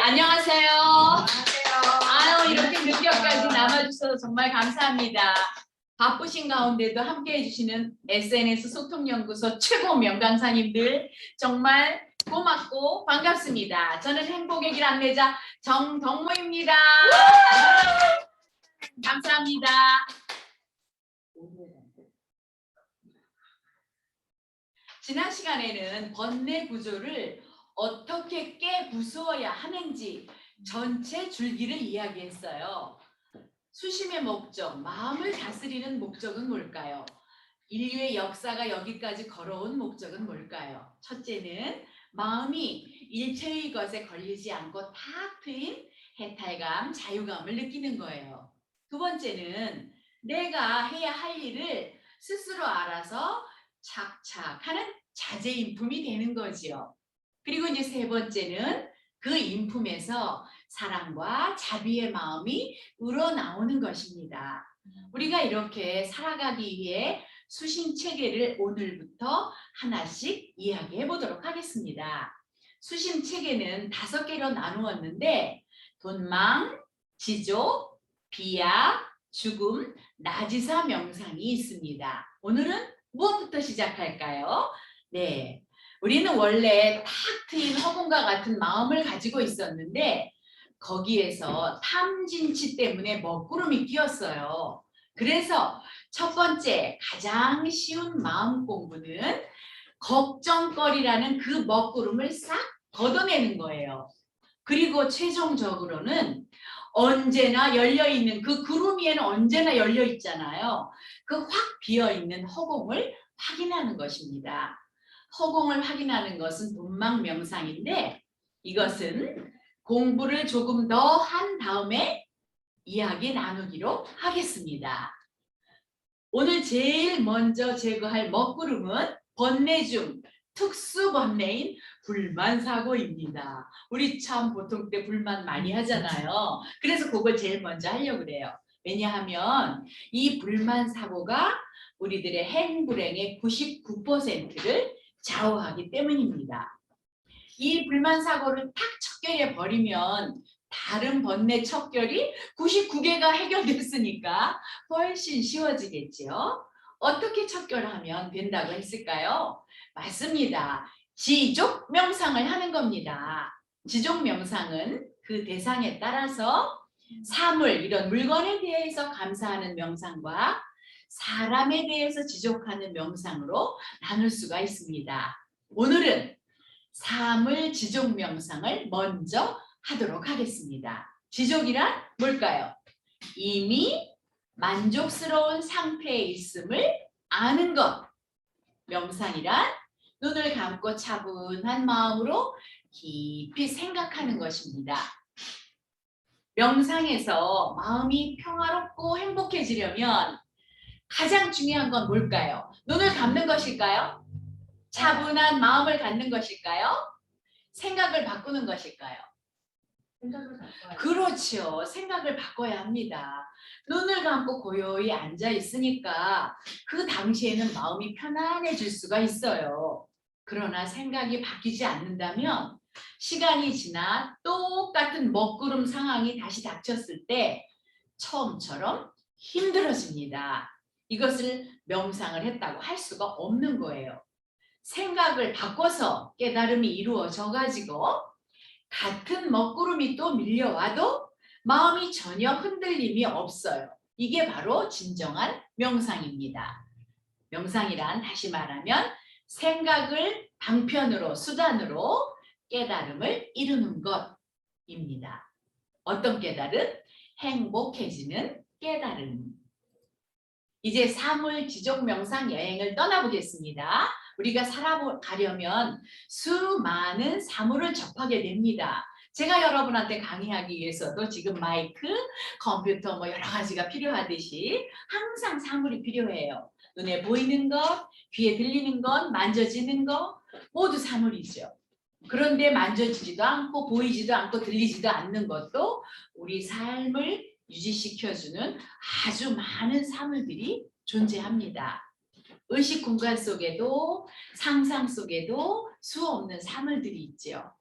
안녕하세요. 안녕하세요. 이렇게 늦게까지 남아주셔서 정말 감사합니다. 바쁘신 가운데도 함께 해주시는 SNS 소통연구소 최고 명강사님들 정말 고맙고 반갑습니다. 저는 행복의 길 안내자 정덕모입니다. 감사합니다. 지난 시간에는 번뇌 구조를 어떻게 깨부수어야 하는지 전체 줄기를 이야기했어요. 수심의 목적, 마음을 다스리는 목적은 뭘까요? 인류의 역사가 여기까지 걸어온 목적은 뭘까요? 첫째는 마음이 일체의 것에 걸리지 않고 탁 트인 해탈감, 자유감을 느끼는 거예요. 두 번째는 내가 해야 할 일을 스스로 알아서 착착 하는 자제인품이 되는 거지요. 그리고 이제 세 번째는 그 인품에서 사랑과 자비의 마음이 우러나오는 것입니다. 우리가 이렇게 살아가기 위해 수신 체계를 오늘부터 하나씩 이야기해 보도록 하겠습니다. 수신 체계는 5개로 나누었는데 돈망, 지족, 비약, 죽음, 나지사 명상이 있습니다. 오늘은 무엇부터 시작할까요? 네, 우리는 원래 탁 트인 허공과 같은 마음을 가지고 있었는데 거기에서 탐진치 때문에 먹구름이 끼었어요. 그래서 첫 번째 가장 쉬운 마음 공부는 걱정거리라는 그 먹구름을 싹 걷어내는 거예요. 그리고 최종적으로는 언제나 열려있는 그 구름 위에는 언제나 열려있잖아요. 그 확 비어있는 허공을 확인하는 것입니다. 허공을 확인하는 것은 돈망 명상인데 이것은 공부를 조금 더 한 다음에 이야기 나누기로 하겠습니다. 오늘 제일 먼저 제거할 먹구름은 번뇌 중 특수 번뇌인 불만사고입니다. 우리 참 보통 때 불만 많이 하잖아요. 그래서 그걸 제일 먼저 하려고 그래요. 왜냐하면 이 불만사고가 우리들의 행불행의 99%를 좌우하기 때문입니다. 이 불만사고를 탁 척결해 버리면 다른 번뇌 척결이 99개가 해결됐으니까 훨씬 쉬워지겠지요. 어떻게 척결하면 된다고 했을까요? 맞습니다. 지족 명상을 하는 겁니다. 지족 명상은 그 대상에 따라서 사물, 이런 물건에 대해서 감사하는 명상과 사람에 대해서 지족하는 명상으로 나눌 수가 있습니다. 오늘은 사물 지족 명상을 먼저 하도록 하겠습니다. 지족이란 뭘까요? 이미 만족스러운 상태에 있음을 아는 것. 명상이란 눈을 감고 차분한 마음으로 깊이 생각하는 것입니다. 명상에서 마음이 평화롭고 행복해지려면 가장 중요한 건 뭘까요? 눈을 감는 것일까요? 차분한 마음을 갖는 것일까요? 생각을 바꾸는 것일까요? 생각을 바꿔요. 그렇죠. 생각을 바꿔야 합니다. 눈을 감고 고요히 앉아 있으니까 그 당시에는 마음이 편안해질 수가 있어요. 그러나 생각이 바뀌지 않는다면 시간이 지나 똑같은 먹구름 상황이 다시 닥쳤을 때 처음처럼 힘들어집니다. 이것을 명상을 했다고 할 수가 없는 거예요. 생각을 바꿔서 깨달음이 이루어져 가지고 같은 먹구름이 또 밀려와도 마음이 전혀 흔들림이 없어요. 이게 바로 진정한 명상입니다. 명상이란 다시 말하면 생각을 방편으로 수단으로 깨달음을 이루는 것입니다. 어떤 깨달음? 행복해지는 깨달음. 이제 사물 지족 명상 여행을 떠나보겠습니다. 우리가 살아가려면 수많은 사물을 접하게 됩니다. 제가 여러분한테 강의하기 위해서도 지금 마이크, 컴퓨터 뭐 여러 가지가 필요하듯이 항상 사물이 필요해요. 눈에 보이는 것, 귀에 들리는 것, 만져지는 것 모두 사물이죠. 그런데 만져지지도 않고 보이지도 않고 들리지도 않는 것도 우리 삶을 유지시켜주는 아주 많은 사물들이 존재합니다. 의식 공간 속에도 상상 속에도 수 없는 사물들이 있죠.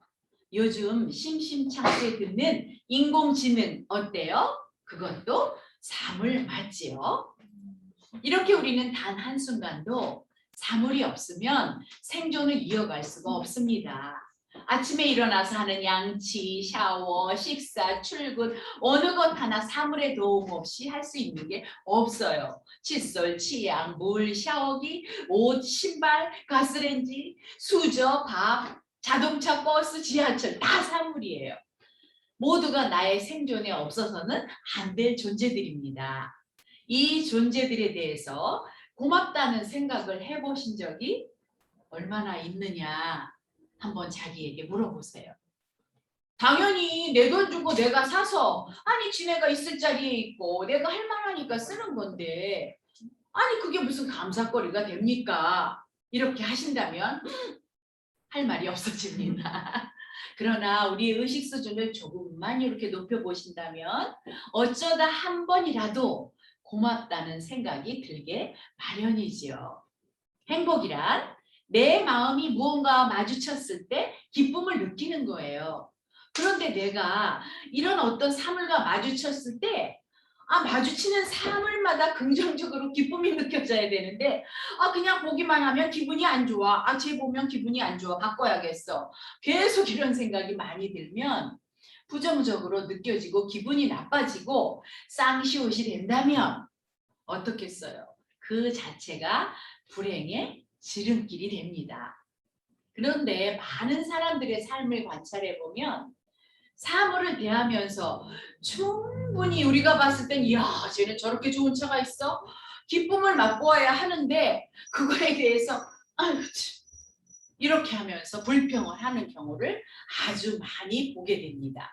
요즘 심심찮게 듣는 인공지능 어때요? 그것도 사물 맞지요? 이렇게 우리는 단 한순간도 사물이 없으면 생존을 이어갈 수가 없습니다. 아침에 일어나서 하는 양치, 샤워, 식사, 출근 어느 것 하나 사물의 도움 없이 할 수 있는 게 없어요. 칫솔, 치약, 물, 샤워기, 옷, 신발, 가스레인지, 수저, 밥, 자동차, 버스, 지하철 다 사물이에요. 모두가 나의 생존에 없어서는 안 될 존재들입니다. 이 존재들에 대해서 고맙다는 생각을 해보신 적이 얼마나 있느냐 한번 자기에게 물어보세요. 당연히 내 돈 주고 내가 사서 아니 지네가 있을 자리에 있고 내가 할 만하니까 쓰는 건데 아니 그게 무슨 감사거리가 됩니까? 이렇게 하신다면 할 말이 없어집니다. 그러나 우리의 의식 수준을 조금만 이렇게 높여보신다면 어쩌다 한 번이라도 고맙다는 생각이 들게 마련이지요. 행복이란 내 마음이 무언가와 마주쳤을 때 기쁨을 느끼는 거예요. 그런데 내가 이런 어떤 사물과 마주쳤을 때 마주치는 사물마다 긍정적으로 기쁨이 느껴져야 되는데 그냥 보기만 하면 기분이 안 좋아. 쟤 보면 기분이 안 좋아. 바꿔야겠어. 계속 이런 생각이 많이 들면 부정적으로 느껴지고 기분이 나빠지고 쌍시옷이 된다면 어떻겠어요? 그 자체가 불행의 지름길이 됩니다. 그런데 많은 사람들의 삶을 관찰해 보면 사물을 대하면서 충분히 우리가 봤을 땐 이야 쟤는 저렇게 좋은 차가 있어? 기쁨을 맛보아야 하는데 그거에 대해서 아유 이렇게 하면서 불평을 하는 경우를 아주 많이 보게 됩니다.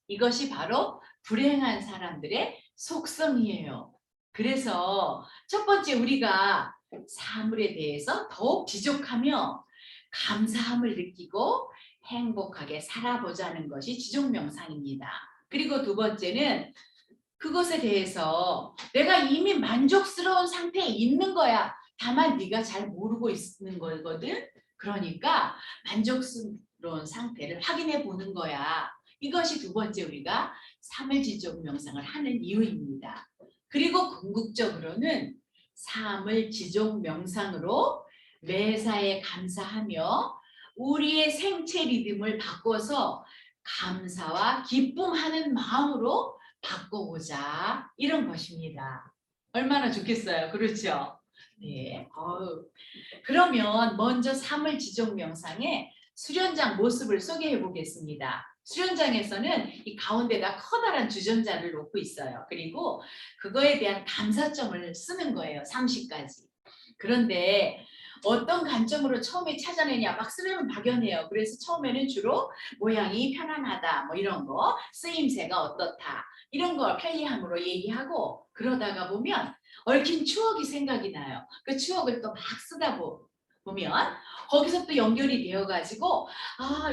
이것이 바로 불행한 사람들의 속성이에요. 그래서 첫 번째 우리가 사물에 대해서 더욱 지족하며 감사함을 느끼고 행복하게 살아보자는 것이 지족명상입니다. 그리고 두 번째는 그것에 대해서 내가 이미 만족스러운 상태에 있는 거야. 다만 네가 잘 모르고 있는 거거든. 그러니까 만족스러운 상태를 확인해 보는 거야. 이것이 두 번째 우리가 사물지족 명상을 하는 이유입니다. 그리고 궁극적으로는 사물지족 명상으로 매사에 감사하며 우리의 생체 리듬을 바꿔서 감사와 기쁨하는 마음으로 바꿔보자 이런 것입니다. 얼마나 좋겠어요. 그렇죠? 네. 그러면 먼저 사물지족 명상의 수련장 모습을 소개해 보겠습니다. 수련장에서는 이 가운데다 커다란 주전자를 놓고 있어요. 그리고 그거에 대한 감사점을 쓰는 거예요. 30가지. 그런데 어떤 관점으로 처음에 찾아내냐 막 쓰려면 막연해요. 그래서 처음에는 주로 모양이 편안하다 뭐 이런 거, 쓰임새가 어떻다 이런 거 편리함으로 얘기하고 그러다가 보면 얽힌 추억이 생각이 나요. 그 추억을 또 막 쓰다 보면 거기서 또 연결이 되어가지고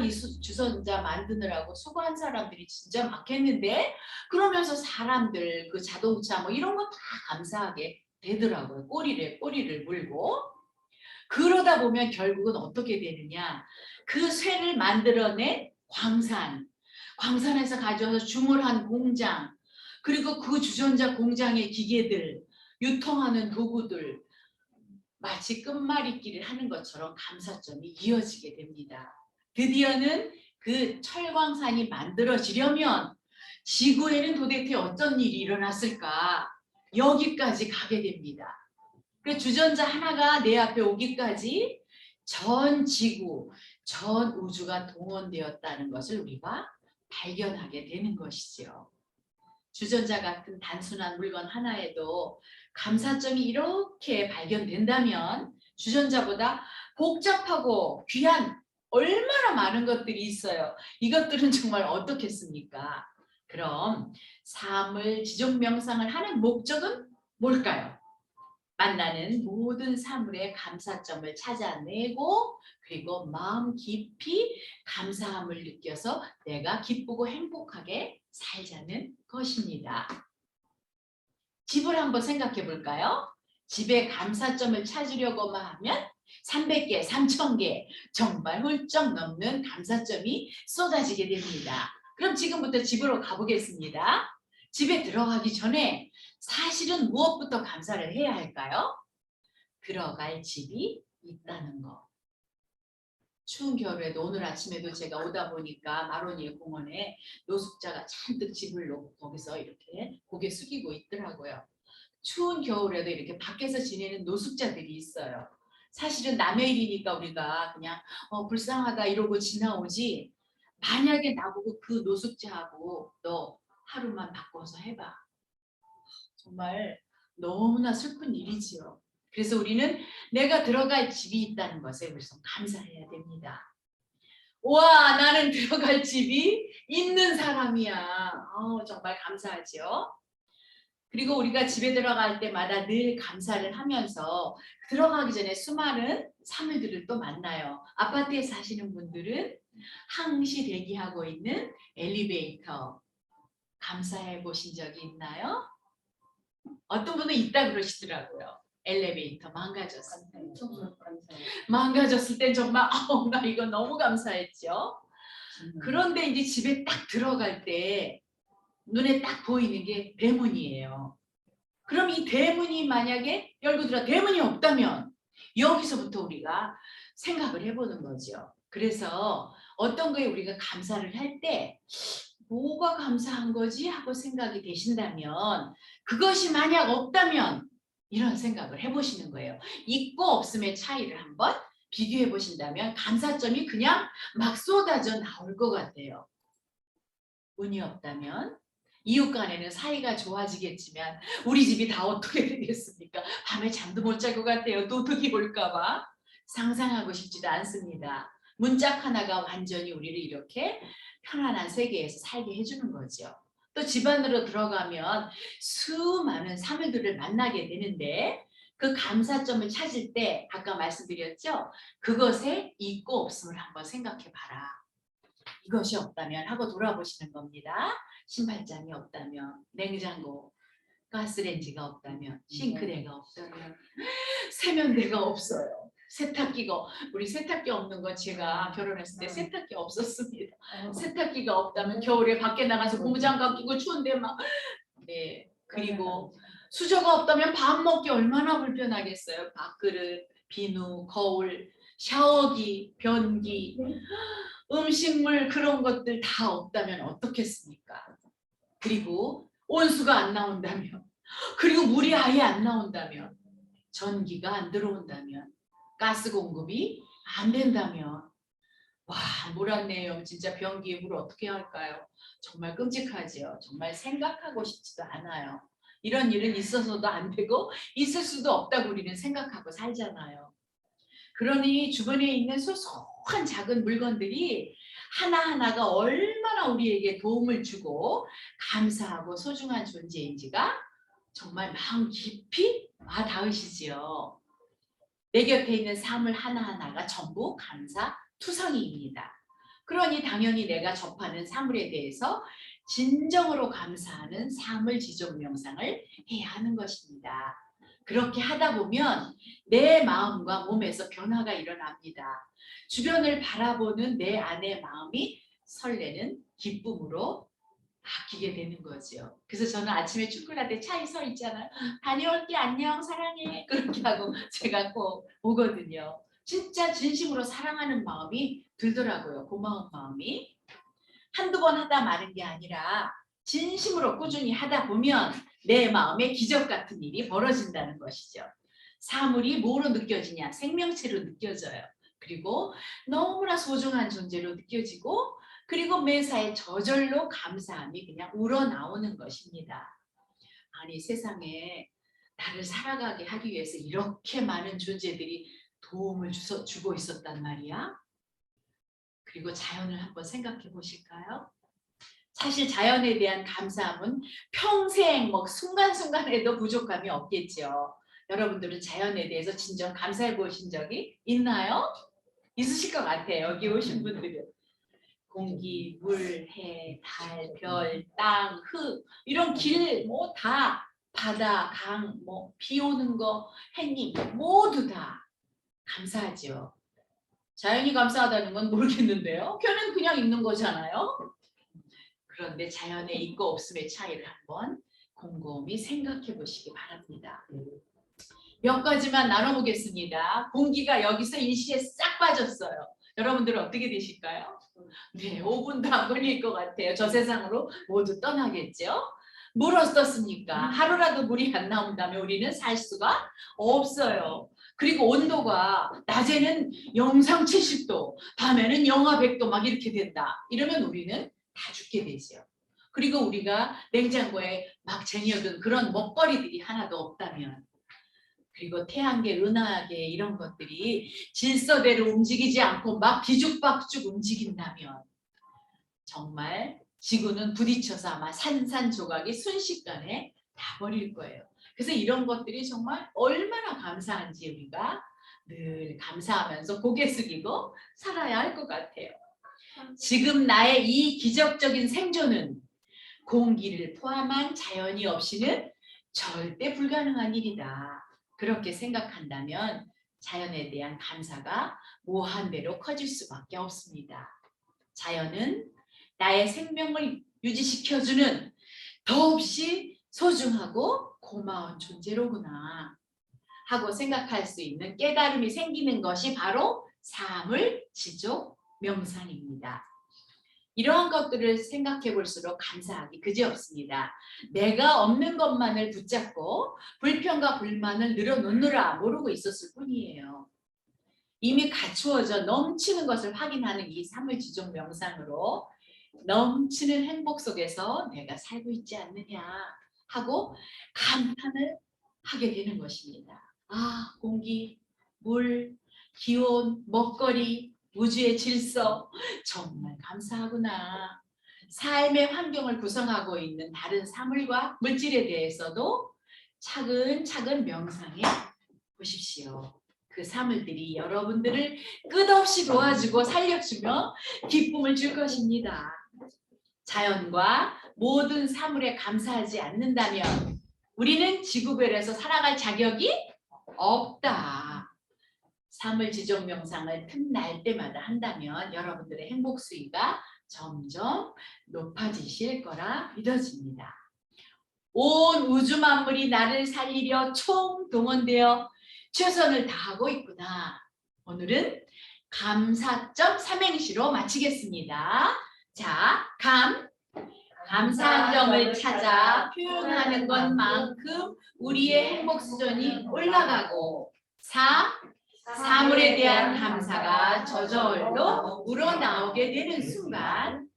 이 주전자 만드느라고 수고한 사람들이 진짜 많겠는데 그러면서 사람들 그 자동차 뭐 이런 거 다 감사하게 되더라고요. 꼬리를 물고 그러다 보면 결국은 어떻게 되느냐 그 쇠를 만들어낸 광산에서 가져와서 주물한 공장 그리고 그 주전자 공장의 기계들 유통하는 도구들 마치 끝말잇기를 하는 것처럼 감사점이 이어지게 됩니다. 드디어는 그 철광산이 만들어지려면 지구에는 도대체 어떤 일이 일어났을까 여기까지 가게 됩니다. 그 주전자 하나가 내 앞에 오기까지 전 지구, 전 우주가 동원되었다는 것을 우리가 발견하게 되는 것이죠. 주전자 같은 단순한 물건 하나에도 감사점이 이렇게 발견된다면 주전자보다 복잡하고 귀한 얼마나 많은 것들이 있어요. 이것들은 정말 어떻겠습니까? 그럼 사물 지족 명상을 하는 목적은 뭘까요? 만나는 모든 사물의 감사점을 찾아내고 그리고 마음 깊이 감사함을 느껴서 내가 기쁘고 행복하게 살자는 것입니다. 집을 한번 생각해 볼까요? 집에 감사점을 찾으려고만 하면 300개, 3000개 정말 훌쩍 넘는 감사점이 쏟아지게 됩니다. 그럼 지금부터 집으로 가보겠습니다. 집에 들어가기 전에 사실은 무엇부터 감사를 해야 할까요? 들어갈 집이 있다는 거. 추운 겨울에도 오늘 아침에도 제가 오다 보니까 마로니에 공원에 노숙자가 잔뜩 집을 놓고 거기서 이렇게 고개 숙이고 있더라고요. 추운 겨울에도 이렇게 밖에서 지내는 노숙자들이 있어요. 사실은 남의 일이니까 우리가 그냥 불쌍하다 이러고 지나오지, 만약에 나보고 그 노숙자하고 너 하루만 바꿔서 해봐. 정말 너무나 슬픈 일이지요. 그래서 우리는 내가 들어갈 집이 있다는 것에 우선 감사해야 됩니다. 와, 나는 들어갈 집이 있는 사람이야. 정말 감사하죠. 그리고 우리가 집에 들어갈 때마다 늘 감사를 하면서 들어가기 전에 수많은 사물들을 또 만나요. 아파트에 사시는 분들은 항시 대기하고 있는 엘리베이터 감사해 보신 적이 있나요? 어떤 분은 있다 그러시더라고요. 엘리베이터 망가졌을 때. 망가졌을 때 정말 나 이거 너무 감사했죠. 그런데 이제 집에 딱 들어갈 때 눈에 딱 보이는 게 대문이에요. 그럼 이 대문이 만약에 열고 들어 대문이 없다면 여기서부터 우리가 생각을 해보는 거죠. 그래서 어떤 거에 우리가 감사를 할 때 뭐가 감사한 거지 하고 생각이 되신다면, 그것이 만약 없다면 이런 생각을 해보시는 거예요. 있고 없음의 차이를 한번 비교해 보신다면 감사점이 그냥 막 쏟아져 나올 것 같아요. 운이 없다면 이웃 간에는 사이가 좋아지겠지만 우리 집이 다 어떻게 되겠습니까? 밤에 잠도 못 잘 것 같아요. 도둑이 올까 봐. 상상하고 싶지도 않습니다. 문짝 하나가 완전히 우리를 이렇게 편안한 세계에서 살게 해주는 거죠. 또 집안으로 들어가면 수많은 사물들을 만나게 되는데, 그 감사점을 찾을 때 아까 말씀드렸죠? 그것에 있고 없음을 한번 생각해 봐라. 이것이 없다면 하고 돌아보시는 겁니다. 신발장이 없다면, 냉장고, 가스레인지가 없다면, 싱크대가 없다면, 세면대가 없어요. 세탁기가, 우리 세탁기 없는 건 제가 결혼했을 때 세탁기 없었습니다. 세탁기가 없다면 겨울에 밖에 나가서 고무장갑 끼고 추운데 막, 네. 그리고 수저가 없다면 밥 먹기 얼마나 불편하겠어요. 밥그릇, 비누, 거울, 샤워기, 변기, 음식물, 그런 것들 다 없다면 어떻겠습니까? 그리고 온수가 안 나온다면, 그리고 물이 아예 안 나온다면, 전기가 안 들어온다면, 가스 공급이 안 된다면, 와, 물 안 내요. 진짜 변기에 물 어떻게 할까요? 정말 끔찍하지요. 정말 생각하고 싶지도 않아요. 이런 일은 있어서도 안 되고 있을 수도 없다고 우리는 생각하고 살잖아요. 그러니 주변에 있는 소소한 작은 물건들이 하나하나가 얼마나 우리에게 도움을 주고 감사하고 소중한 존재인지가 정말 마음 깊이 와 닿으시지요. 내 곁에 있는 사물 하나하나가 전부 감사 투성이입니다. 그러니 당연히 내가 접하는 사물에 대해서 진정으로 감사하는 사물 지적 명상을 해야 하는 것입니다. 그렇게 하다 보면 내 마음과 몸에서 변화가 일어납니다. 주변을 바라보는 내 안의 마음이 설레는 기쁨으로 바뀌게 되는 거죠. 그래서 저는 아침에 출근할 때 차에 서 있잖아요. 다녀올게, 안녕, 사랑해. 그렇게 하고 제가 꼭 오거든요. 진짜 진심으로 사랑하는 마음이 들더라고요. 고마운 마음이. 한두 번 하다 마는 게 아니라 진심으로 꾸준히 하다 보면 내 마음에 기적 같은 일이 벌어진다는 것이죠. 사물이 뭐로 느껴지냐? 생명체로 느껴져요. 그리고 너무나 소중한 존재로 느껴지고, 그리고 매사에 저절로 감사함이 그냥 우러나오는 것입니다. 아니, 세상에 나를 살아가게 하기 위해서 이렇게 많은 존재들이 도움을 주고 있었단 말이야. 그리고 자연을 한번 생각해 보실까요? 사실 자연에 대한 감사함은 평생 순간순간에도 부족함이 없겠죠. 여러분들은 자연에 대해서 진정 감사해 보신 적이 있나요? 있으실 것 같아요. 여기 오신 분들은. 공기, 물, 해, 달, 별, 땅, 흙, 이런 길 다, 바다, 강, 비 오는 거, 햇님 모두 다 감사하죠. 자연이 감사하다는 건 모르겠는데요. 표는 그냥 있는 거잖아요. 그런데 자연의 있고 없음의 차이를 한번 곰곰이 생각해 보시기 바랍니다. 몇 가지만 나눠보겠습니다. 공기가 여기서 일시에 싹 빠졌어요. 여러분들은 어떻게 되실까요? 네, 5분도 안 걸릴 것 같아요. 저 세상으로 모두 떠나겠죠? 물 어떻습니까? 하루라도 물이 안 나온다면 우리는 살 수가 없어요. 그리고 온도가 낮에는 영상 70도, 밤에는 영하 100도 막 이렇게 된다. 이러면 우리는 다 죽게 되죠. 그리고 우리가 냉장고에 막 쟁여둔 그런 먹거리들이 하나도 없다면, 그리고 태양계, 은하계 이런 것들이 질서대로 움직이지 않고 막 뒤죽박죽 움직인다면 정말 지구는 부딪혀서 아마 산산조각이 순식간에 다 버릴 거예요. 그래서 이런 것들이 정말 얼마나 감사한지 우리가 늘 감사하면서 고개 숙이고 살아야 할 것 같아요. 지금 나의 이 기적적인 생존은 공기를 포함한 자연이 없이는 절대 불가능한 일이다. 그렇게 생각한다면 자연에 대한 감사가 무한대로 커질 수밖에 없습니다. 자연은 나의 생명을 유지시켜주는 더없이 소중하고 고마운 존재로구나 하고 생각할 수 있는 깨달음이 생기는 것이 바로 사물지족 명상입니다. 이러한 것들을 생각해 볼수록 감사하기 그지없습니다. 내가 없는 것만을 붙잡고 불평과 불만을 늘어놓느라 모르고 있었을 뿐이에요. 이미 갖추어져 넘치는 것을 확인하는 이 사물지족 명상으로 넘치는 행복 속에서 내가 살고 있지 않느냐 하고 감탄을 하게 되는 것입니다. 아, 공기, 물, 기온, 먹거리, 우주의 질서 정말 감사하구나. 삶의 환경을 구성하고 있는 다른 사물과 물질에 대해서도 차근차근 명상해 보십시오. 그 사물들이 여러분들을 끝없이 도와주고 살려주며 기쁨을 줄 것입니다. 자연과 모든 사물에 감사하지 않는다면 우리는 지구별에서 살아갈 자격이 없다. 사물지족 명상을 틈날 때마다 한다면 여러분들의 행복 수위가 점점 높아지실 거라 믿어집니다. 온 우주 만물이 나를 살리려 총동원되어 최선을 다하고 있구나. 오늘은 감사점 삼행시로 마치겠습니다. 자, 감사한 점을 찾아 표현하는 것만큼 우리의 행복 수준이 올라가고, 사물에 대한 감사가 저절로 우러나오게 되는 순간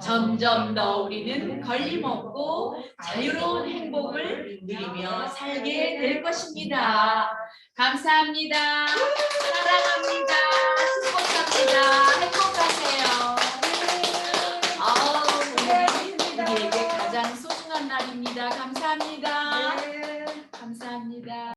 점점 더 우리는 걸림없고 자유로운 행복을 누리며 살게 될 것입니다. 감사합니다. 사랑합니다. 행복합니다. 행복하세요. 오늘이 우리에게 가장 소중한 날입니다. 감사합니다.